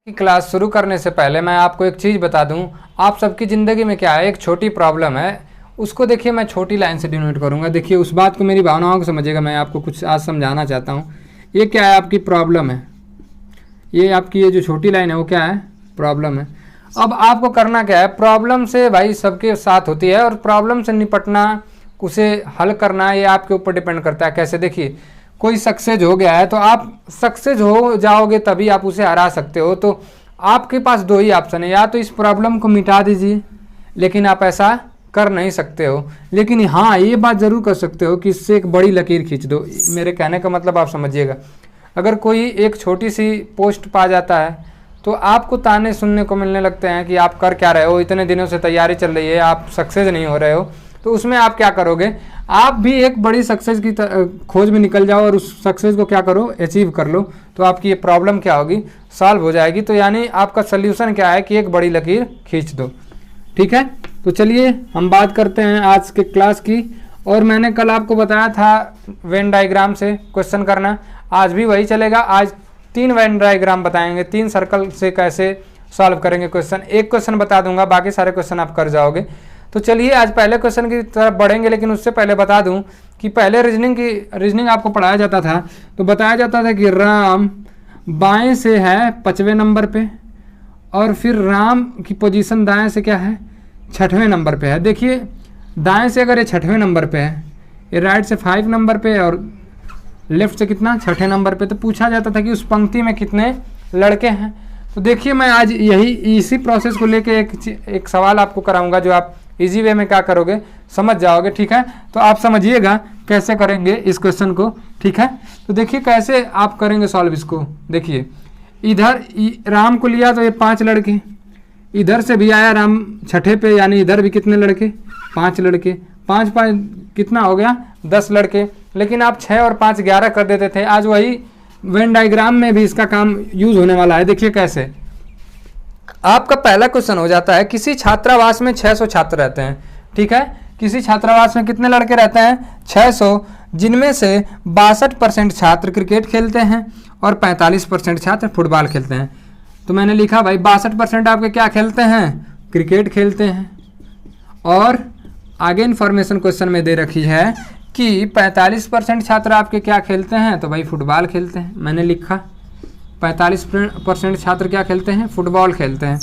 की क्लास शुरू करने से पहले मैं आपको एक चीज़ बता दूं, आप सबकी ज़िंदगी में क्या है, एक छोटी प्रॉब्लम है। उसको देखिए मैं छोटी लाइन से डिनोट करूंगा। देखिए उस बात को, मेरी भावनाओं को समझिएगा। मैं आपको कुछ आज समझाना चाहता हूं। ये क्या है, आपकी प्रॉब्लम है। ये आपकी ये जो छोटी लाइन है वो क्या है, प्रॉब्लम है। अब आपको करना क्या है, प्रॉब्लम से भाई सबके साथ होती है और प्रॉब्लम से निपटना, उसे हल करना, ये आपके ऊपर डिपेंड करता है कैसे। देखिए कोई सक्सेस हो गया है तो आप सक्सेस हो जाओगे तभी आप उसे हरा सकते हो। तो आपके पास दो ही ऑप्शन है, या तो इस प्रॉब्लम को मिटा दीजिए, लेकिन आप ऐसा कर नहीं सकते हो। लेकिन हाँ, ये बात ज़रूर कर सकते हो कि इससे एक बड़ी लकीर खींच दो। मेरे कहने का मतलब आप समझिएगा। अगर कोई एक छोटी सी पोस्ट पा जाता है तो आपको ताने सुनने को मिलने लगते हैं कि आप कर क्या रहे हो, इतने दिनों से तैयारी चल रही है, आप सक्सेस नहीं हो रहे हो। तो उसमें आप क्या करोगे, आप भी एक बड़ी सक्सेस की खोज में निकल जाओ और उस सक्सेस को क्या करो, अचीव कर लो। तो आपकी ये प्रॉब्लम क्या होगी, सॉल्व हो जाएगी। तो यानी आपका सोल्यूशन क्या है कि एक बड़ी लकीर खींच दो। ठीक है, तो चलिए हम बात करते हैं आज के क्लास की। और मैंने कल आपको बताया था वेन डायग्राम से क्वेश्चन करना, आज भी वही चलेगा। आज 3 वेन डायग्राम बताएंगे, 3 सर्कल से कैसे सॉल्व करेंगे क्वेश्चन। एक क्वेश्चन बता दूंगा, बाकी सारे क्वेश्चन आप कर जाओगे। तो चलिए आज पहले क्वेश्चन की तरफ बढ़ेंगे, लेकिन उससे पहले बता दूं कि पहले रीजनिंग आपको पढ़ाया जाता था तो बताया जाता था कि राम बाएं से है 5वें नंबर पे, और फिर राम की पोजीशन दाएं से क्या है, 6वें नंबर पे है। देखिए दाएं से अगर ये 6वें नंबर पे है, ये राइट से 5 नंबर पे और लेफ्ट से कितना, 6ठे नंबर पे। तो पूछा जाता था कि उस पंक्ति में कितने लड़के हैं। तो देखिए मैं आज इसी प्रोसेस को लेके एक सवाल आपको कराऊंगा, जो आप इजी वे में क्या करोगे समझ जाओगे। ठीक है, तो आप समझिएगा कैसे करेंगे इस क्वेश्चन को। ठीक है, तो देखिए कैसे आप करेंगे सॉल्व इसको। देखिए इधर राम को लिया तो ये 5 लड़के, इधर से भी आया राम 6ठे पे, यानी इधर भी कितने लड़के, 5 लड़के। 5 5 कितना हो गया, 10 लड़के। लेकिन आप 6 और 5 11 कर देते थे। आज वही वेन डायग्राम में भी इसका काम यूज होने वाला है। देखिए कैसे, आपका पहला क्वेश्चन हो जाता है, किसी छात्रावास में 600 छात्र रहते हैं। ठीक है, किसी छात्रावास में कितने लड़के रहते हैं, 600, जिनमें से 62% छात्र क्रिकेट खेलते हैं और 45% छात्र फुटबॉल खेलते हैं। तो मैंने लिखा भाई 62% आपके क्या खेलते हैं, क्रिकेट खेलते हैं। और आगे इन्फॉर्मेशन क्वेश्चन में दे रखी है कि 45% छात्र आपके क्या खेलते हैं, तो भाई फुटबॉल खेलते हैं। मैंने लिखा 45% छात्र क्या खेलते हैं, फुटबॉल खेलते हैं।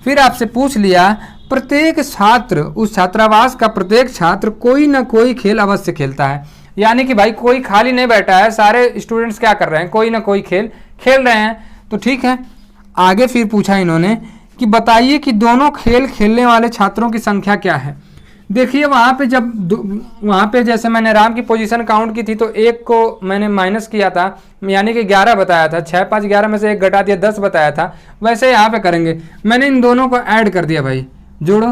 फिर आपसे पूछ लिया प्रत्येक छात्र, उस छात्रावास का प्रत्येक छात्र कोई ना कोई खेल अवश्य खेलता है। यानी कि भाई कोई खाली नहीं बैठा है, सारे स्टूडेंट्स क्या कर रहे हैं, कोई ना कोई खेल खेल रहे हैं। तो ठीक है, आगे फिर पूछा इन्होंने कि बताइए कि दोनों खेल खेलने वाले छात्रों की संख्या क्या है। देखिए वहाँ पे जैसे मैंने राम की पोजीशन काउंट की थी तो एक को मैंने माइनस किया था, यानी कि 11 बताया था। 6 5 11 में से 1 घटा दिया, 10 बताया था। वैसे यहाँ पे करेंगे, मैंने इन दोनों को ऐड कर दिया भाई, जोड़ो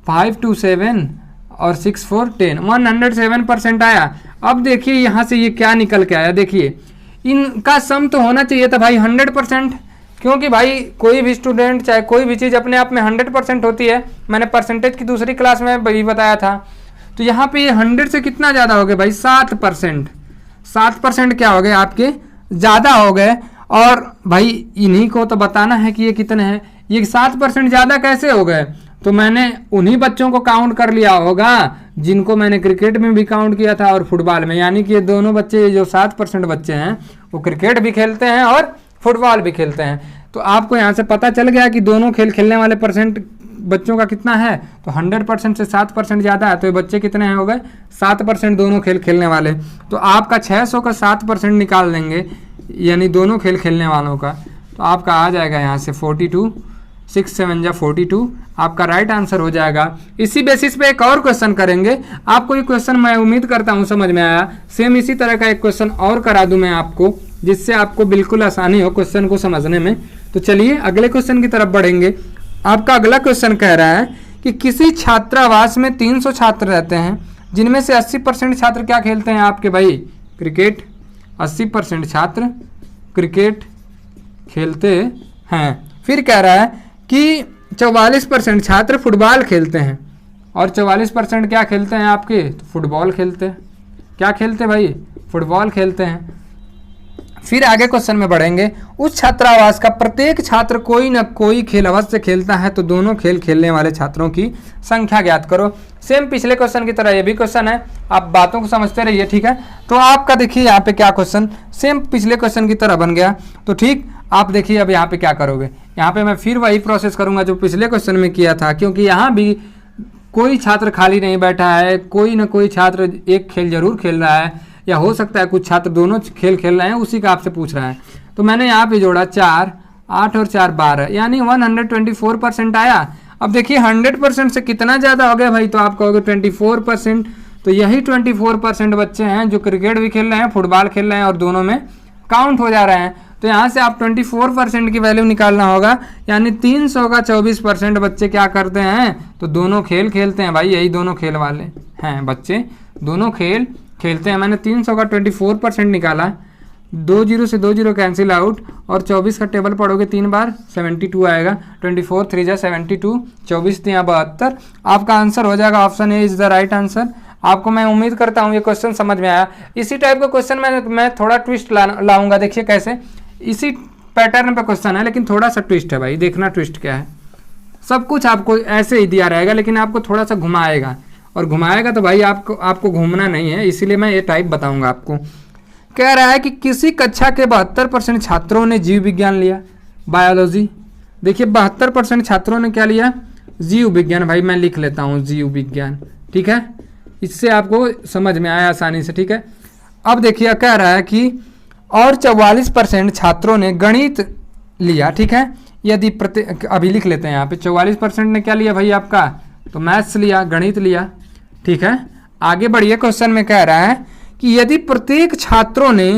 5 2 7 और 6 4 10, 107% आया। अब देखिए यहाँ से ये क्या निकल के आया, देखिए इनका सम तो होना चाहिए था भाई 100%, क्योंकि भाई कोई भी स्टूडेंट चाहे कोई भी चीज़ अपने आप में 100% होती है। मैंने परसेंटेज की दूसरी क्लास में भी बताया था। तो यहाँ पे ये 100 से कितना ज़्यादा हो गया भाई, 7%। 7% क्या हो गए आपके, ज़्यादा हो गए। और भाई इन्हीं को तो बताना है कि ये कितने हैं। ये 7% ज़्यादा कैसे हो गए, तो मैंने उन्हीं बच्चों को काउंट कर लिया होगा जिनको मैंने क्रिकेट में भी काउंट किया था और फुटबॉल में। यानी कि ये दोनों बच्चे, जो 7% बच्चे हैं, वो क्रिकेट भी खेलते हैं और फुटबॉल भी खेलते हैं। तो आपको यहाँ से पता चल गया कि दोनों खेल खेलने वाले परसेंट बच्चों का कितना है। तो 100% से 7% ज़्यादा है, तो ये बच्चे कितने हैं, हो गए 7% दोनों खेल खेलने वाले। तो आपका 600 का 7% निकाल देंगे, यानी दोनों खेल खेलने वालों का, तो आपका आ जाएगा यहाँ से 42, 6 7 जा 42, आपका राइट आंसर हो जाएगा। इसी बेसिस पे एक और क्वेश्चन करेंगे। आपको ये क्वेश्चन मैं उम्मीद करता हूँ समझ में आया। सेम इसी तरह का एक क्वेश्चन और करा दूँ मैं आपको, जिससे आपको बिल्कुल आसानी हो क्वेश्चन को समझने में। तो चलिए अगले क्वेश्चन की तरफ बढ़ेंगे। आपका अगला क्वेश्चन कह रहा है कि किसी छात्रावास में 300 छात्र रहते हैं, जिनमें से 80% छात्र क्या खेलते हैं आपके भाई, क्रिकेट। 80% छात्र क्रिकेट खेलते हैं। फिर कह रहा है कि 44% छात्र फुटबॉल खेलते हैं और 44% क्या खेलते हैं आपके, तो फुटबॉल खेलते हैं। क्या खेलते हैं भाई, फुटबॉल खेलते हैं। फिर आगे क्वेश्चन में बढ़ेंगे। उस छात्रावास का प्रत्येक छात्र कोई न कोई खेल अवश्य खेलता है, तो दोनों खेल खेलने वाले छात्रों की संख्या ज्ञात करो। सेम पिछले क्वेश्चन की तरह ये भी क्वेश्चन है, आप बातों को समझते रहिए, ठीक है। तो आपका देखिए यहाँ पे क्या क्वेश्चन सेम पिछले क्वेश्चन की तरह बन गया। तो ठीक, आप देखिए अब यहाँ पे क्या करोगे। यहाँ पे मैं फिर वही प्रोसेस करूँगा जो पिछले क्वेश्चन में किया था, क्योंकि यहाँ भी कोई छात्र खाली नहीं बैठा है, कोई ना कोई छात्र एक खेल जरूर खेल रहा है, या हो सकता है कुछ छात्र दोनों खेल खेल रहे हैं, उसी का आपसे पूछ रहा है। तो मैंने यहाँ पे जोड़ा 4, 8 और 4 12, यानी 124% आया। अब देखिए 100% से कितना ज़्यादा हो गया भाई, तो आप कहोगे 24%। तो यही 24% बच्चे हैं जो क्रिकेट भी खेल रहे हैं, फुटबॉल खेल रहे हैं और दोनों में काउंट हो जा रहे हैं। तो यहाँ से आप 24% की वैल्यू निकालना होगा, यानी 300 का 24% बच्चे क्या करते हैं, तो दोनों खेल खेलते हैं भाई। यही दोनों खेल वाले हैं बच्चे, दोनों खेल खेलते हैं। मैंने 300 का 24% निकाला, 2 0 से 2 0 कैंसिल आउट, और 24 का टेबल पढ़ोगे 3 बार 72 आएगा। 24 3 जा 72, 24 3 72। आपका आंसर हो जाएगा option A is the right answer. आपको मैं उम्मीद करता हूँ ये क्वेश्चन समझ में आया। इसी टाइप का क्वेश्चन मैं थोड़ा ट्विस्ट लाऊंगा, देखिए कैसे। इसी पैटर्न पे क्वेश्चन है, लेकिन थोड़ा सा ट्विस्ट है भाई, देखना ट्विस्ट क्या है। सब कुछ आपको ऐसे ही दिया रहेगा, लेकिन आपको थोड़ा सा घुमाएगा, और घुमाएगा तो भाई आपको घूमना नहीं है, इसीलिए मैं ये टाइप बताऊंगा आपको। कह रहा है कि किसी कक्षा के 72% छात्रों ने जीव विज्ञान लिया, बायोलॉजी। देखिए 72% छात्रों ने क्या लिया, जीव विज्ञान। भाई मैं लिख लेता हूँ जीव विज्ञान, ठीक है, इससे आपको समझ में आया आसानी से, ठीक है। अब देखिए कह रहा है कि और 44% छात्रों ने गणित लिया, ठीक है। यदि अभी लिख लेते हैं यहाँ पे 44% ने क्या लिया भाई आपका, तो मैथ्स लिया, गणित लिया, ठीक है। आगे बढ़िए, क्वेश्चन में कह रहा है कि यदि प्रत्येक छात्रों ने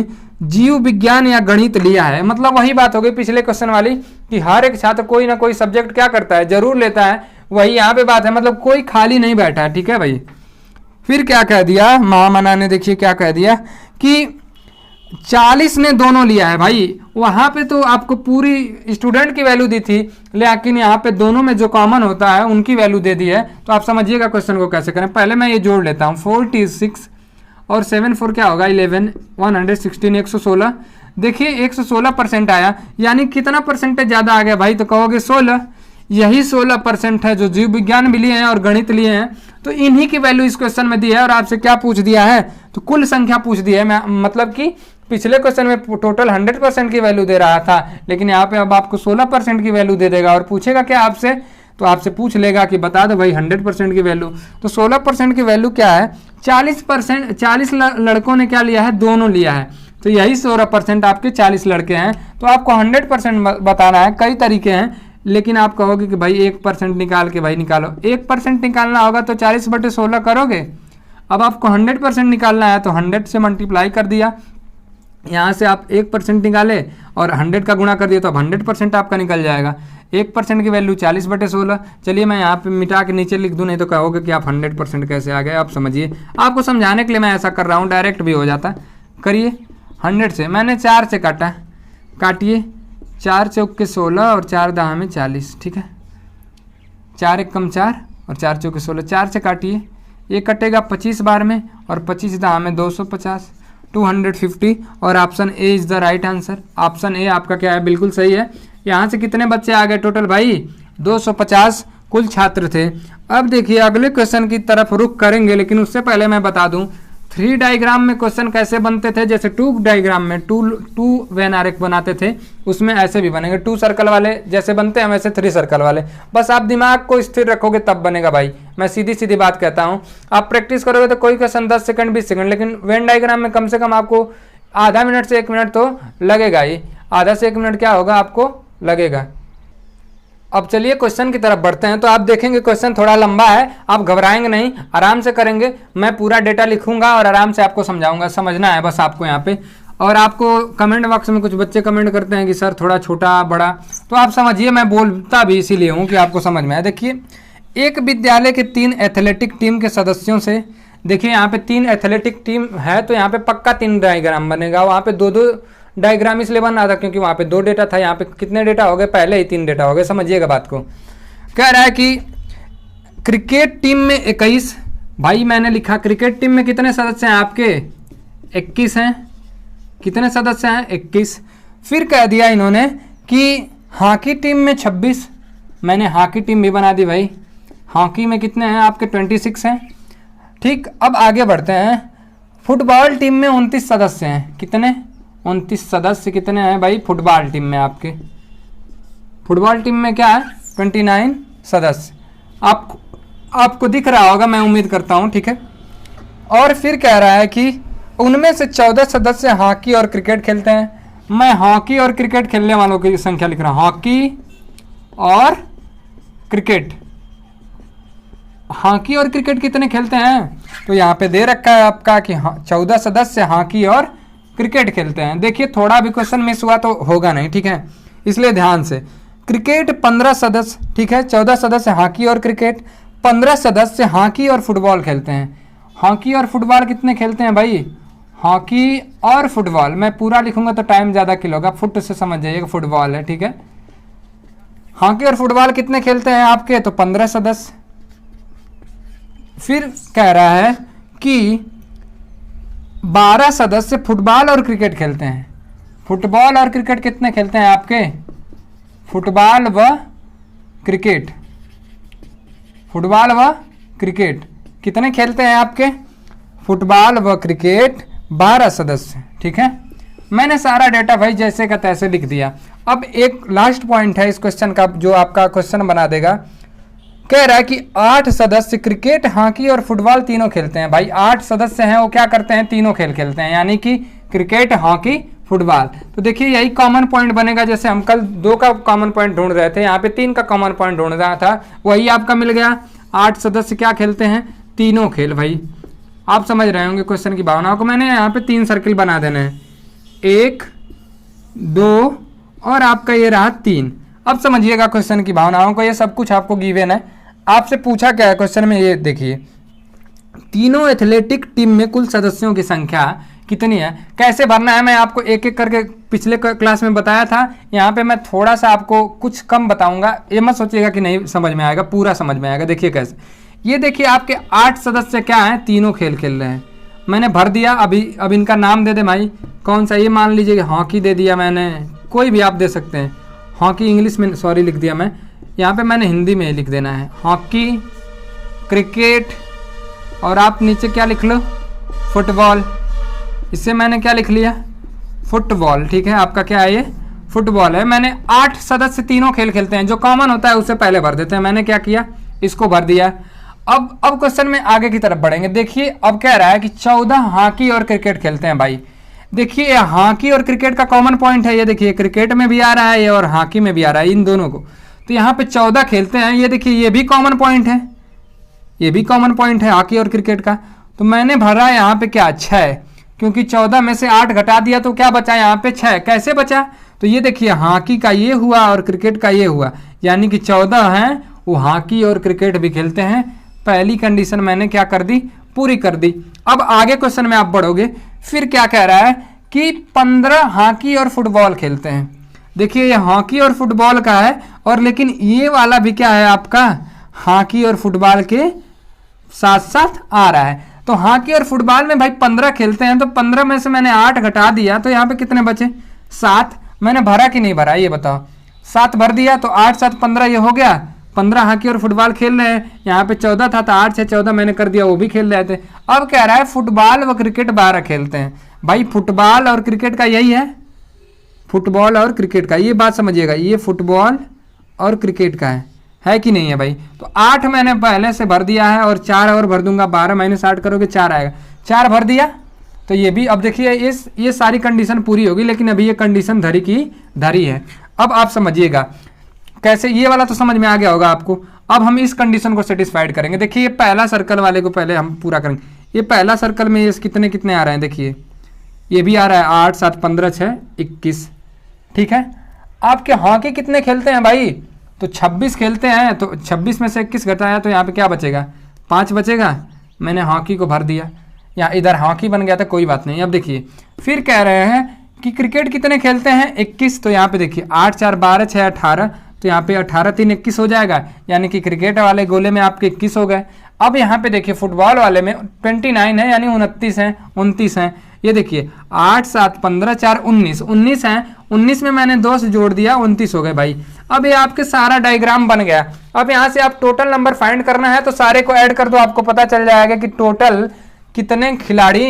जीव विज्ञान या गणित लिया है, मतलब वही बात हो गई पिछले क्वेश्चन वाली कि हर एक छात्र कोई ना कोई सब्जेक्ट क्या करता है, जरूर लेता है। वही यहाँ पे बात है, मतलब कोई खाली नहीं बैठा है, ठीक है भाई। फिर क्या कह दिया महामना ने, देखिए क्या कह दिया कि 40 ने दोनों लिया है। भाई वहाँ पे तो आपको पूरी स्टूडेंट की वैल्यू दी थी, लेकिन यहाँ पे दोनों में जो कॉमन होता है उनकी वैल्यू दे दी है। तो आप समझिएगा क्वेश्चन को कैसे करें। पहले मैं ये जोड़ लेता हूँ, 46 और 7 4 क्या होगा 11, 116 116। देखिए 116% आया, यानी कितना परसेंटेज ज़्यादा आ गया भाई, तो कहोगे 16। यही 16% है जो जीव विज्ञान भी लिए हैं और गणित लिए हैं, तो इन्हीं की वैल्यू इस क्वेश्चन में दी है। और आपसे क्या पूछ दिया है, तो कुल संख्या पूछ दी है। मैं मतलब कि पिछले क्वेश्चन में टोटल 100% की वैल्यू दे रहा था, लेकिन यहाँ पे अब आपको 16% की वैल्यू दे देगा। और पूछेगा क्या आपसे, तो आपसे पूछ लेगा कि बता दो भाई 100% की वैल्यू। तो 16% की वैल्यू क्या है, 40 लड़कों ने क्या लिया है, दोनों लिया है। तो यही 16% आपके 40 लड़के हैं। तो आपको 100% बताना है, कई तरीके हैं, लेकिन आप कहोगे कि भाई 1% निकाल के भाई निकालो। 1% निकालना होगा तो 40/16 करोगे। अब आपको 100% निकालना है तो 100 से मल्टीप्लाई कर दिया, यहाँ से आप 1% निकाले और 100 का गुणा कर दिया, तो अब 100% आपका निकल जाएगा। 1% की वैल्यू 40/16। चलिए मैं यहाँ पे मिटा के नीचे लिख दूँ, नहीं तो कहोगे कि आप 100% कैसे आ गए। आप समझिए, आपको समझाने के लिए मैं ऐसा कर रहा हूँ, डायरेक्ट भी हो जाता। करिए 100 से, मैंने 4 से काटा, काटिए 4 चौके 16 और 4 दहा में 40, ठीक है। 4 एकम 4 और 4 चौके 16, 4 से काटिए, ये कटेगा 25 बार में, और 25 दहा में 250, 250। और option A is the right answer. Option A आपका क्या है, बिल्कुल सही है। यहाँ से कितने बच्चे आ गए टोटल भाई, 250 कुल छात्र थे। अब देखिए अगले क्वेश्चन की तरफ रुख करेंगे, लेकिन उससे पहले मैं बता दूं 3 डायग्राम में क्वेश्चन कैसे बनते थे। जैसे 2 डायग्राम में 2 वेन आरेख बनाते थे, उसमें ऐसे भी बनेंगे। 2 सर्कल वाले जैसे बनते हैं वैसे 3 सर्कल वाले। बस आप दिमाग को स्थिर रखोगे तब बनेगा भाई, मैं सीधी सीधी बात कहता हूँ। आप प्रैक्टिस करोगे तो कोई क्वेश्चन 10 सेकंड 20 सेकंड, लेकिन वेन डायग्राम में कम से कम आपको आधा मिनट से 1 मिनट तो लगेगा ही। आधा से 1 मिनट क्या होगा आपको लगेगा। अब चलिए क्वेश्चन की तरफ बढ़ते हैं। तो आप देखेंगे क्वेश्चन थोड़ा लंबा है, आप घबराएंगे नहीं, आराम से करेंगे। मैं पूरा डेटा लिखूंगा और आराम से आपको समझाऊंगा, समझना है बस आपको यहाँ पे। और आपको कमेंट बॉक्स में कुछ बच्चे कमेंट करते हैं कि सर थोड़ा छोटा बड़ा, तो आप समझिए मैं बोलता भी इसीलिए हूँ कि आपको समझ में आए। देखिए एक विद्यालय के 3 एथलेटिक टीम के सदस्यों से, देखिए यहाँ पे 3 एथलेटिक टीम है तो यहाँ पे पक्का 3 डायग्राम बनेगा। वहाँ पे 2-2 डायग्राम इसलिए बन रहा था क्योंकि वहाँ पे 2 डेटा था, यहाँ पे कितने डेटा हो गए, पहले ही 3 डेटा हो गए। समझिएगा बात को। कह रहा है कि क्रिकेट टीम में 21, भाई मैंने लिखा क्रिकेट टीम में कितने सदस्य हैं आपके, 21 हैं। कितने सदस्य हैं 21। फिर कह दिया इन्होंने कि हॉकी टीम में 26, मैंने हॉकी टीम भी बना दी भाई। हॉकी में कितने हैं आपके 26 हैं। ठीक, अब आगे बढ़ते हैं। फुटबॉल टीम में 29 सदस्य हैं। कितने? 29 सदस्य कितने हैं भाई फुटबॉल टीम में आपके? फुटबॉल टीम में क्या है 29 सदस्य। आपको दिख रहा होगा, मैं उम्मीद करता हूँ, ठीक है। और फिर कह रहा है कि उनमें से 14 सदस्य हॉकी और क्रिकेट खेलते हैं। मैं हॉकी और क्रिकेट खेलने वालों की संख्या लिख रहा हूँ, हॉकी और क्रिकेट। हॉकी और क्रिकेट कितने खेलते हैं? तो यहाँ पे दे रखा है आपका कि 14 सदस्य हॉकी और क्रिकेट खेलते हैं। देखिए थोड़ा भी क्वेश्चन मिस हुआ तो होगा नहीं, ठीक है, इसलिए ध्यान से। क्रिकेट 15 सदस्य, ठीक है, 14 सदस्य हॉकी और क्रिकेट, 15 सदस्य हॉकी और फुटबॉल खेलते हैं। हॉकी और फुटबॉल कितने खेलते हैं भाई? हॉकी और फुटबॉल, मैं पूरा लिखूंगा तो टाइम ज़्यादा किल होगा, फुट से समझ जाइएगा, फुटबॉल है, ठीक है। हॉकी और फुटबॉल कितने खेलते हैं आपके? तो 15 सदस्य। फिर कह रहा है कि 12 सदस्य फुटबॉल और क्रिकेट खेलते हैं। फुटबॉल और क्रिकेट कितने खेलते हैं आपके? फुटबॉल व क्रिकेट, फुटबॉल व क्रिकेट कितने खेलते हैं आपके? फुटबॉल व क्रिकेट 12 सदस्य, ठीक है। मैंने सारा डेटा भाई जैसे का तैसे लिख दिया। अब एक लास्ट पॉइंट है इस क्वेश्चन का जो आपका क्वेश्चन बना देगा। कह रहा है कि 8 सदस्य क्रिकेट, हॉकी और फुटबॉल तीनों खेलते हैं। भाई 8 सदस्य हैं, वो क्या करते हैं? तीनों खेल खेलते हैं, यानी कि क्रिकेट, हॉकी, फुटबॉल। तो देखिए यही कॉमन पॉइंट बनेगा। जैसे हम कल 2 का कॉमन पॉइंट ढूंढ रहे थे, यहाँ पे 3 का कॉमन पॉइंट ढूंढ रहा था, वही आपका मिल गया। 8 सदस्य क्या खेलते हैं? तीनों खेल। भाई आप समझ रहे होंगे क्वेश्चन की भावनाओं को। मैंने यहाँ पे 3 सर्किल बना देने हैं, 1, 2 और आपका ये रहा 3। अब समझिएगा क्वेश्चन की भावनाओं को, ये सब कुछ आपको गिवन है। आपसे पूछा क्या है क्वेश्चन में, ये देखिए, तीनों एथलेटिक टीम में कुल सदस्यों की संख्या कितनी है? कैसे भरना है मैं आपको एक एक करके पिछले क्लास में बताया था। यहाँ पे मैं थोड़ा सा आपको कुछ कम बताऊंगा, ये मत सोचिएगा कि नहीं समझ में आएगा, पूरा समझ में आएगा। देखिए कैसे, ये देखिए आपके 8 सदस्य क्या हैं? तीनों खेल खेल रहे हैं। मैंने भर दिया। अब इनका नाम दे दे भाई, कौन सा? ये मान लीजिए हॉकी दे दिया मैंने, कोई भी आप दे सकते हैं। हॉकी इंग्लिश में सॉरी लिख दिया मैं, यहाँ पे मैंने हिंदी में लिख देना है, हॉकी, क्रिकेट, और आप नीचे क्या लिख लो? फुटबॉल। इससे मैंने क्या लिख लिया? फुटबॉल, ठीक है। आपका क्या है? ये फुटबॉल है। मैंने 8 सदस्य तीनों खेल खेलते हैं, जो कॉमन होता है उससे पहले भर देते हैं। मैंने क्या किया? इसको भर दिया। अब क्वेश्चन में आगे की तरफ बढ़ेंगे। देखिए अब कह रहा है कि 14 हॉकी और क्रिकेट खेलते हैं। भाई देखिए हॉकी और क्रिकेट का कॉमन पॉइंट है, ये देखिए क्रिकेट में भी आ रहा है ये और हॉकी में भी आ रहा है, इन दोनों को। तो यहाँ पे 14 खेलते हैं, ये देखिए ये भी कॉमन पॉइंट है, ये भी कॉमन पॉइंट है हॉकी और क्रिकेट का। तो मैंने भरा यहाँ पे क्या? 6, क्योंकि 14 में से 8 घटा दिया तो क्या बचा यहाँ पे? 6। कैसे बचा? तो ये देखिए हॉकी का ये हुआ और क्रिकेट का ये हुआ, यानी कि 14 हैं वो हॉकी और क्रिकेट भी खेलते हैं। पहली कंडीशन मैंने क्या कर दी? पूरी कर दी। अब आगे क्वेश्चन में आप बढ़ोगे, फिर क्या कह रहा है कि 15 हॉकी और फुटबॉल खेलते हैं। देखिए ये हॉकी और फुटबॉल का है, और लेकिन ये वाला भी क्या है आपका? हॉकी और फुटबॉल के साथ साथ आ रहा है। तो हॉकी और फुटबॉल में भाई 15 खेलते हैं, तो 15 में से मैंने 8 घटा दिया, तो यहाँ पे कितने बचे? 7। मैंने भरा कि नहीं भरा ये बताओ? 7 भर दिया, तो 8 7 15 ये हो गया। 15 हॉकी और फुटबॉल खेल रहे हैं, यहाँ पे 14 था तो 8 से 14 मैंने कर दिया, वो भी खेल रहे थे। अब कह रहा है फुटबॉल व क्रिकेट 12 खेलते हैं। भाई फुटबॉल और क्रिकेट का यही है, फुटबॉल और क्रिकेट का, ये बात समझिएगा, ये फुटबॉल और क्रिकेट का है कि नहीं है भाई? तो 8 मैंने पहले से भर दिया है और 4 और भर दूंगा, 12 - 8 करोगे 4 आएगा, 4 भर दिया। तो ये भी, अब देखिए ये सारी कंडीशन पूरी होगी, लेकिन अभी ये कंडीशन धरी की धरी है। अब आप समझिएगा कैसे, ये वाला तो समझ में आ गया होगा आपको। अब हम इस कंडीशन को सेटिस्फाइड करेंगे। देखिए ये पहला सर्कल वाले को पहले हम पूरा करेंगे। ये पहला सर्कल में ये कितने कितने आ रहे हैं? देखिए ये भी आ रहा है 8 7 15 6 21, ठीक है। आपके हॉकी कितने खेलते हैं भाई? तो 26 खेलते हैं, तो 26 में से 21 घटाया तो यहाँ पे क्या बचेगा? 5 बचेगा। मैंने हॉकी को भर दिया, यहाँ इधर हॉकी बन गया था, कोई बात नहीं। अब देखिए फिर कह रहे हैं कि क्रिकेट कितने खेलते हैं? 21। तो यहाँ पे देखिए 8 4 12 6 18, तो यहाँ पे 18 3 21 हो जाएगा, यानी कि क्रिकेट वाले गोले में आपके 21 हो गए। अब यहाँ पे देखिए फुटबॉल वाले में 29 है यानी 29 है। ये देखिए 8 7 15 4 19 है। 19 में मैंने 2 से जोड़ दिया 29 हो गए भाई। अब ये आपके सारा डायग्राम बन गया। अब यहाँ से आप टोटल नंबर फाइंड करना है तो सारे को ऐड कर दो, आपको पता चल जाएगा कि टोटल कितने खिलाड़ी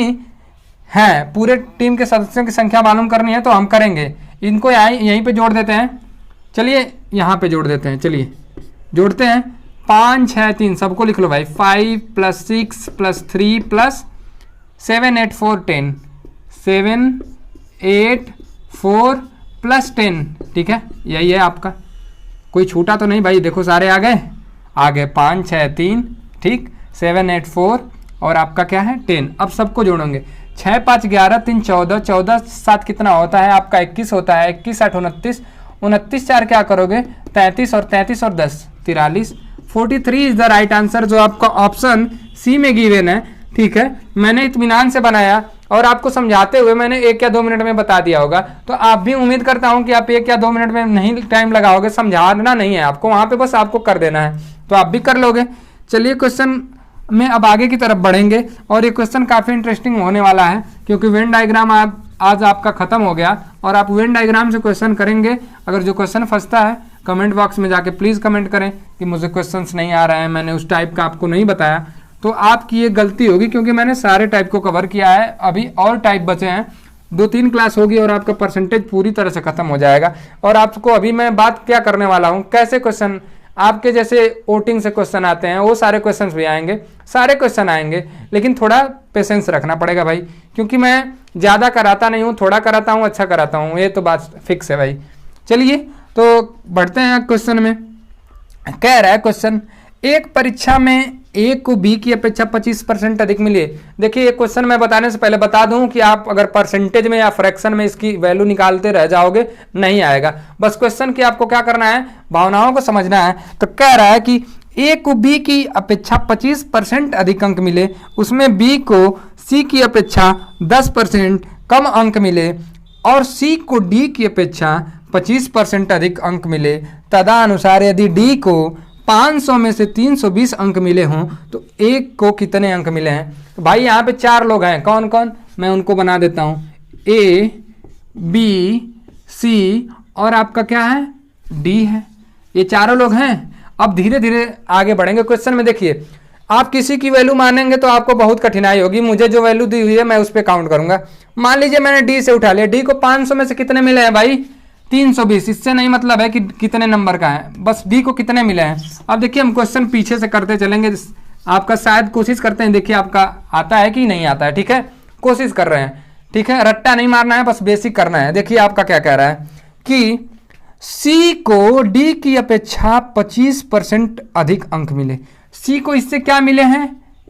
हैं। पूरे टीम के सदस्यों की संख्या मालूम करनी है तो हम करेंगे। इनको यहीं पे जोड़ देते हैं। चलिए यहाँ पे जोड़ देते हैं। चलिए जोड़ते हैं। 5 6 3 सबको लिख लो भाई। 5 + 6 + 3 + 7 8 4 10 7 8 4 + 10। ठीक है, यही है आपका। कोई छूटा तो नहीं भाई? देखो सारे आ गए 5 6 3 ठीक, 7 8 4 और आपका क्या है 10। अब सबको जोड़ोगे। 6 5 11 3 14 14 7 कितना होता है आपका 21 होता है। 21 8 29 29 4 क्या करोगे 33 और 33 और 10 43। 43 इज द राइट आंसर जो आपका ऑप्शन सी में गिवन है। ठीक है, मैंने इत्मीनान से बनाया और आपको समझाते हुए मैंने 1 या 2 मिनट में बता दिया होगा। तो आप भी उम्मीद करता हूं कि आप 1 या 2 मिनट में नहीं टाइम लगाओगे। समझाना नहीं है आपको, वहां पे बस आपको कर देना है तो आप भी कर लोगे। चलिए क्वेश्चन में अब आगे की तरफ बढ़ेंगे और ये क्वेश्चन काफ़ी इंटरेस्टिंग होने वाला है क्योंकि वेन डायग्राम आज आपका खत्म हो गया और आप वेन डायग्राम से क्वेश्चन करेंगे। अगर जो क्वेश्चन फंसता है कमेंट बॉक्स में जाके प्लीज़ कमेंट करें कि मुझे क्वेश्चंस नहीं आ रहे हैं, मैंने उस टाइप का आपको नहीं बताया। तो आपकी ये गलती होगी क्योंकि मैंने सारे टाइप को कवर किया है। अभी और टाइप बचे हैं, 2-3 क्लास होगी और आपका परसेंटेज पूरी तरह से खत्म हो जाएगा। और आपको अभी मैं बात क्या करने वाला हूँ, कैसे क्वेश्चन आपके जैसे वोटिंग से क्वेश्चन आते हैं वो सारे क्वेश्चन भी आएंगे, सारे क्वेश्चन आएंगे, लेकिन थोड़ा पेशेंस रखना पड़ेगा भाई क्योंकि मैं ज़्यादा कराता नहीं हूँ, थोड़ा कराता हूँ, अच्छा कराता हूँ, ये तो बात फिक्स है भाई। चलिए तो बढ़ते हैं क्वेश्चन में। कह रहा है क्वेश्चन, एक परीक्षा में ए को बी की अपेक्षा 25% अधिक मिले। देखिए ये क्वेश्चन मैं बताने से पहले बता दूं कि आप अगर परसेंटेज में या फ्रैक्शन में इसकी वैल्यू निकालते रह जाओगे नहीं आएगा। बस क्वेश्चन की आपको क्या करना है, भावनाओं को समझना है। तो कह रहा है कि ए को बी की अपेक्षा 25% अधिक अंक मिले, उसमें बी को सी की अपेक्षा 10% कम अंक मिले और सी को डी की अपेक्षा 25% अधिक अंक मिले। तदनुसार यदि डी को 500 में से 320 अंक मिले हों तो एक को कितने अंक मिले हैं। तो भाई यहाँ पे 4 लोग हैं, कौन कौन, मैं उनको बना देता हूँ। ए बी सी और आपका क्या है डी है, ये चारों लोग हैं। अब धीरे धीरे आगे बढ़ेंगे क्वेश्चन में। देखिए आप किसी की वैल्यू मानेंगे तो आपको बहुत कठिनाई होगी। मुझे जो वैल्यू दी हुई है मैं उस पर काउंट करूंगा। मान लीजिए मैंने डी से उठा लिया, डी को 500 में से कितने मिले हैं भाई 320। इससे नहीं मतलब है कि कितने नंबर का है, बस डी को कितने मिले हैं। अब देखिए हम क्वेश्चन पीछे से करते चलेंगे, आपका शायद कोशिश करते हैं, देखिए आपका आता है कि नहीं आता है। ठीक है, कोशिश कर रहे हैं, ठीक है, रट्टा नहीं मारना है, बस बेसिक करना है। देखिए आपका क्या कह रहा है कि सी को डी की अपेक्षा 25% अधिक अंक मिले। सी को इससे क्या मिले हैं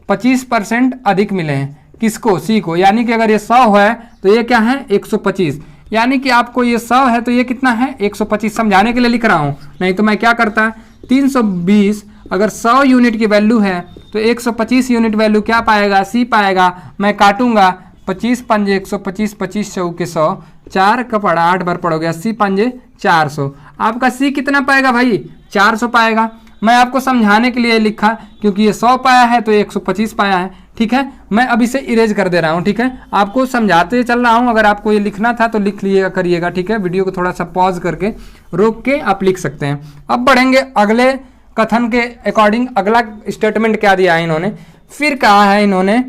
25% अधिक मिले हैं। किसको, सी को, यानी कि अगर ये 100 है तो ये क्या है 125, यानी कि आपको ये 100 है तो ये कितना है 125। समझाने के लिए लिख रहा हूं, नहीं तो मैं क्या करता 320 अगर 100 यूनिट की वैल्यू है तो 125 यूनिट वैल्यू क्या पाएगा सी पाएगा। मैं काटूंगा 25 पंजे 125, 25 चौके 100, 4 का पड़ा 8 बार पड़ोगे 80 पंजे 400। आपका सी कितना पाएगा भाई 400 पाएगा। मैं आपको समझाने के लिए लिखा क्योंकि ये 100 पाया है तो 125 पाया है। ठीक है, मैं अब इसे इरेज कर दे रहा हूँ। ठीक है, आपको समझाते चल रहा हूँ, अगर आपको ये लिखना था तो लिख लिएगा करिएगा। ठीक है, वीडियो को थोड़ा सा पॉज करके रोक के आप लिख सकते हैं। अब बढ़ेंगे अगले कथन के अकॉर्डिंग। अगला स्टेटमेंट क्या दिया है इन्होंने, फिर कहा है इन्होंने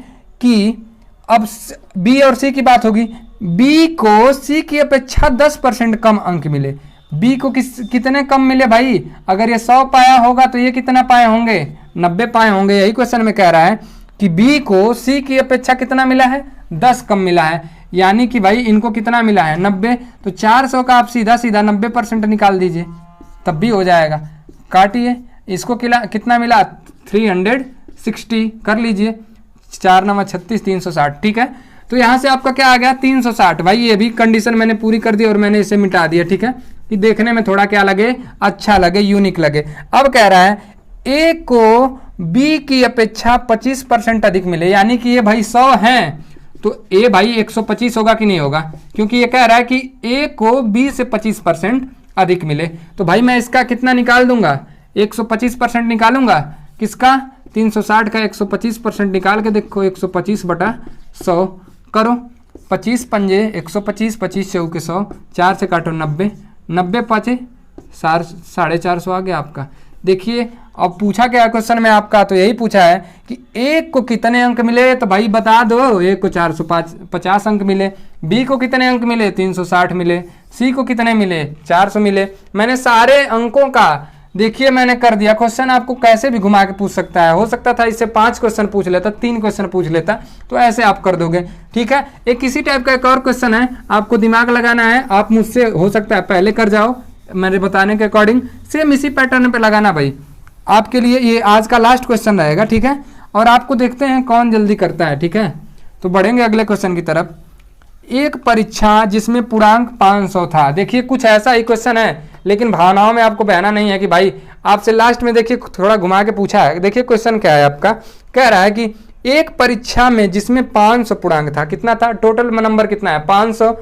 कि अब बी और सी की बात होगी। बी को सी की अपेक्षा 10% कम अंक मिले। बी को कितने कम मिले भाई, अगर ये 100 पाया होगा तो ये कितना पाए होंगे 90 पाए होंगे। यही क्वेश्चन में कह रहा है कि बी को सी की अपेक्षा कितना मिला है 10 कम मिला है, यानी कि भाई इनको कितना मिला है 90। तो 400 का आप सीधा सीधा 90% निकाल दीजिए तब भी हो जाएगा। काटिए, इसको कितना मिला 360 कर लीजिए, 4 9 36 360। ठीक है, तो यहाँ से आपका क्या आ गया 360। भाई ये भी कंडीशन मैंने पूरी कर दी और मैंने इसे मिटा दिया। ठीक है, कि देखने में थोड़ा क्या लगे, अच्छा लगे, यूनिक लगे। अब कह रहा है ए को बी की अपेक्षा 25% अधिक मिले, यानी कि ये भाई 100 हैं तो ए भाई 125 होगा कि नहीं होगा, क्योंकि ये कह रहा है कि ए को बी से 25% अधिक मिले। तो भाई मैं इसका कितना निकाल दूंगा 125% निकालूंगा, किसका 360 का 125% निकाल के देखो, 125/100 करो। 25 पंजे 125, 25 चौके 100, 4 से काटो 90, 90 पाँचे 450 आ गया आपका। देखिए अब पूछा क्या क्वेश्चन में आपका, तो यही पूछा है कि ए को कितने अंक मिले, तो भाई बता दो। ए को 450 अंक मिले, बी को कितने अंक मिले, 360 मिले, सी को कितने मिले, 400 मिले। मैंने सारे अंकों का देखिए मैंने कर दिया। क्वेश्चन आपको कैसे भी घुमा के पूछ सकता है, हो सकता था इससे 5 क्वेश्चन पूछ लेता, 3 क्वेश्चन पूछ लेता, तो ऐसे आप कर दोगे। ठीक है, एक इसी टाइप का एक और क्वेश्चन है, आपको दिमाग लगाना है। आप मुझसे हो सकता है पहले कर जाओ मेरे बताने के अकॉर्डिंग, सेम इसी पैटर्न पे लगाना भाई। आपके लिए ये आज का लास्ट क्वेश्चन रहेगा। ठीक है, और आपको देखते हैं कौन जल्दी करता है। ठीक है, तो बढ़ेंगे अगले क्वेश्चन की तरफ। एक परीक्षा जिसमें पूर्णांक 500 था। देखिए कुछ ऐसा ही क्वेश्चन है, लेकिन भावनाओं में आपको बहना नहीं है कि भाई आपसे लास्ट में देखिए थोड़ा घुमा के पूछा है। देखिए क्वेश्चन क्या है आपका, कह रहा है कि एक परीक्षा में जिसमें 500 पूर्णांक था, कितना था टोटल नंबर कितना है 500।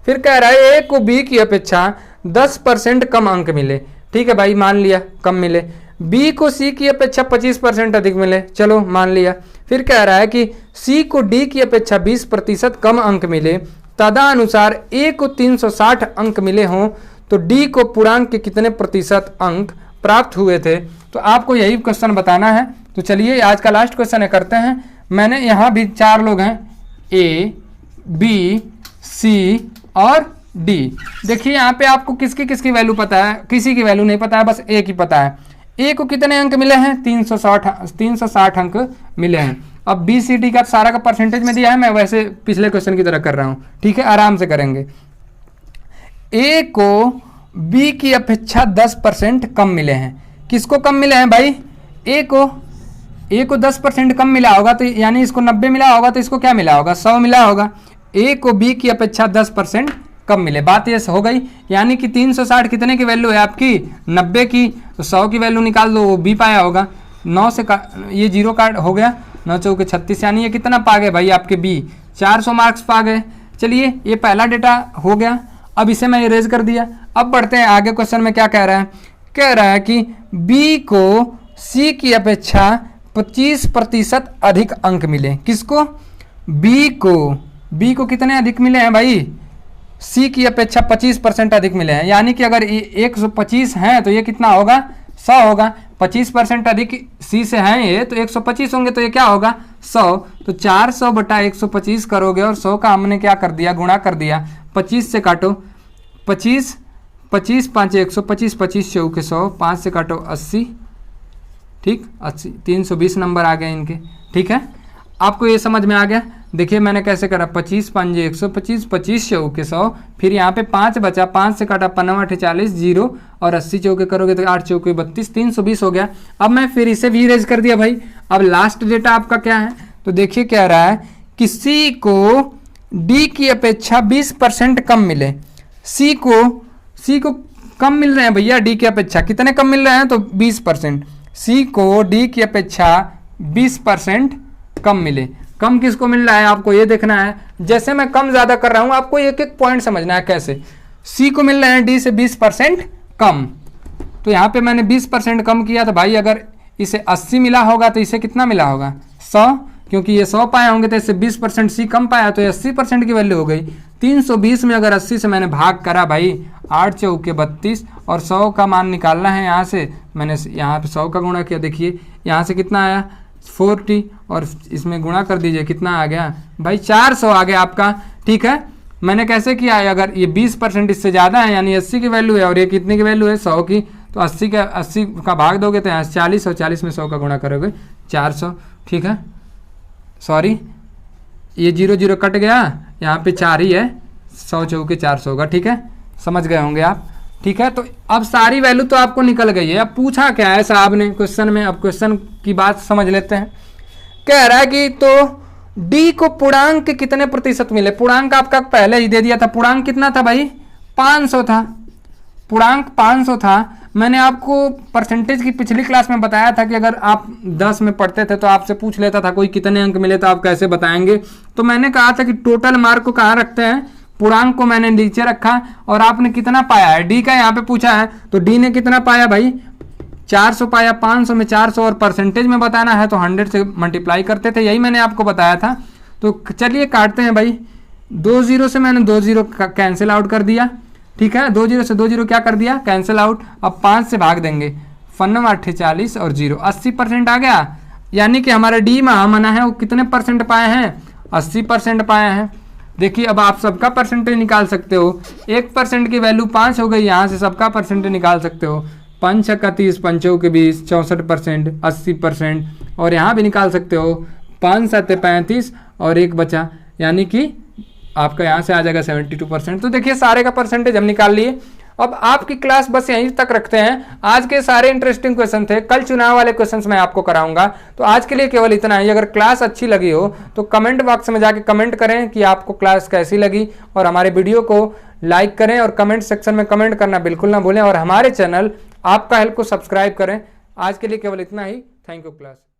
फिर कह रहा है ए को बी की अपेक्षा 10% कम अंक मिले। ठीक है भाई, मान लिया कम मिले। बी को सी की अपेक्षा 25% अधिक मिले, चलो मान लिया। फिर कह रहा है कि सी को डी की अपेक्षा 20% कम अंक मिले, तदनुसार ए को 360 अंक मिले हों तो डी को पूर्णांक के कितने प्रतिशत अंक प्राप्त हुए थे। तो आपको यही क्वेश्चन बताना है। तो चलिए आज का लास्ट क्वेश्चन है, करते हैं। मैंने यहाँ भी 4 लोग हैं, ए बी सी और डी। देखिए यहाँ पे आपको किसकी किसकी वैल्यू पता है, किसी की वैल्यू नहीं पता है, बस ए की पता है। ए को कितने अंक मिले हैं, 360 अंक मिले हैं। अब बी सी डी का सारा का परसेंटेज में दिया है, मैं वैसे पिछले क्वेश्चन की तरह कर रहा हूँ। ठीक है, आराम से करेंगे। ए को बी की अपेक्षा 10% कम मिले हैं। किसको कम मिले हैं भाई, ए को 10% कम मिला होगा, तो यानी इसको 90 मिला होगा, तो इसको क्या मिला होगा 100 मिला होगा। ए को बी की अपेक्षा 10% कम मिले, बात ये हो गई। यानी कि 360 कितने की वैल्यू है आपकी 90 की, तो 100 की वैल्यू निकाल दो, वो बी पाया होगा। 9 से ये 0 काट हो गया, 9 चौके 36, यानी ये कितना पा गए भाई आपके बी 400 मार्क्स पा गए। चलिए ये पहला डेटा हो गया, अब इसे मैं इरेज कर दिया। अब बढ़ते हैं आगे, क्वेश्चन में क्या कह रहा है, कह रहा है कि बी को सी की अपेक्षा 25% अधिक अंक मिले। किसको, बी को कितने अधिक मिले हैं भाई, सी की अपेक्षा 25% अधिक मिले हैं। यानी कि अगर 125 हैं तो ये कितना होगा 100 होगा। 25% अधिक सी से हैं ये, तो 125 होंगे, तो ये क्या होगा 100। तो 400/125 करोगे, और 100 का हमने क्या कर दिया, गुणा कर दिया। 25 से काटो 25, 25 5 125, 25 चौके 100, 5 से काटो 80। ठीक, 80, 320 नंबर आ गए इनके। ठीक है, आपको ये समझ में आ गया। देखिए मैंने कैसे करा, 25 5 125, 25 चौके 100, फिर यहाँ पे 5 बचा, 5 से काटा 5 8 40, 0 और 80 चौके करोगे तो 8 चौके 32, 320 हो गया। अब मैं फिर इसे भी इरेज कर दिया भाई। अब लास्ट डेटा आपका क्या है, तो देखिए कह रहा है कि सी को डी की अपेक्षा 20% कम मिले। सी को कम मिल रहे हैं भैया डी की अपेक्षा, कितने कम मिल रहे हैं, तो 20%। सी को डी की अपेक्षा 20% कम मिले। कम किसको मिल रहा है आपको ये देखना है। जैसे मैं कम ज़्यादा कर रहा हूँ, आपको एक एक पॉइंट समझना है कैसे। सी को मिल रहे हैं डी से 20% कम, तो यहाँ पे मैंने 20% कम किया, तो भाई अगर इसे 80 मिला होगा तो इसे कितना मिला होगा 100, क्योंकि ये 100 पाए होंगे तो इससे 20% सी कम पाया, तो 80% की वैल्यू हो गई। 320 में अगर 80 से मैंने भाग करा भाई, 8 चौके 32, और 100 का मान निकालना है यहाँ से। मैंने यहाँ पे 100 का गुणा किया, देखिए यहाँ से कितना आया 40, और इसमें गुणा कर दीजिए, कितना आ गया भाई 400 आ गया आपका। ठीक है, मैंने कैसे किया है, अगर ये 20% इससे ज़्यादा है यानी 80 की वैल्यू है, और ये कितने की वैल्यू है 100 की, तो 80 का भाग दोगे तो यहाँ 40, और 40 में 100 का गुणा करोगे 400। ठीक है, सॉरी ये 0 0 कट गया, यहाँ पे 4 ही है, 100 चौके 400 होगा। ठीक है, समझ गए होंगे आप। ठीक है, तो अब सारी वैल्यू तो आपको निकल गई है। अब पूछा क्या है साहब ने क्वेश्चन में, अब क्वेश्चन की बात समझ लेते हैं। कह रहा है कि तो डी को पूर्णांक के कितने प्रतिशत मिले। पूर्णांक आपका पहले ही दे दिया था, पूर्णांक कितना था भाई 500 था, पूर्णांक 500 था। मैंने आपको परसेंटेज की पिछली क्लास में बताया था कि अगर आप 10 में पढ़ते थे तो आपसे पूछ लेता था कोई कितने अंक मिले, तो आप कैसे बताएंगे। तो मैंने कहा था कि टोटल मार्क को कहाँ रखते हैं, पूर्णांक को मैंने नीचे रखा, और आपने कितना पाया है डी का यहाँ पे पूछा है, तो डी ने कितना पाया भाई 400 पाया 500 में 400 और परसेंटेज में बताना है तो 100 से मल्टीप्लाई करते थे, यही मैंने आपको बताया था। तो चलिए काटते हैं भाई। 2 0 से मैंने 2 0 कैंसिल आउट कर दिया, ठीक है। 2 0 से 2 0 क्या कर दिया, कैंसिल आउट। अब 5 से भाग देंगे, 5 40 और 0 80% आ गया। यानी कि हमारा डी महामना है वो कितने परसेंट पाए हैं, 80% पाए हैं। देखिए अब आप सबका परसेंटेज निकाल सकते हो। 1% की वैल्यू 5 हो गई, यहाँ से सबका परसेंटेज निकाल सकते हो। 5 छक्का 30, 5 के 20, 64%, 80%। और यहाँ भी निकाल सकते हो, 5 7 35 और 1 बचा, यानी कि आपका यहाँ से आ जाएगा 72%। तो देखिए सारे का परसेंटेज हम निकाल लिए। अब आपकी क्लास बस यहीं तक रखते हैं। आज के सारे इंटरेस्टिंग क्वेश्चन थे, कल चुनाव वाले क्वेश्चंस मैं आपको कराऊंगा। तो आज के लिए केवल इतना ही। अगर क्लास अच्छी लगी हो तो कमेंट बॉक्स में जाके कमेंट करें कि आपको क्लास कैसी लगी, और हमारे वीडियो को लाइक करें और कमेंट सेक्शन में कमेंट करना बिल्कुल ना भूलें, और हमारे चैनल आपका हेल्प को सब्सक्राइब करें। आज के लिए केवल इतना ही। Thank you class.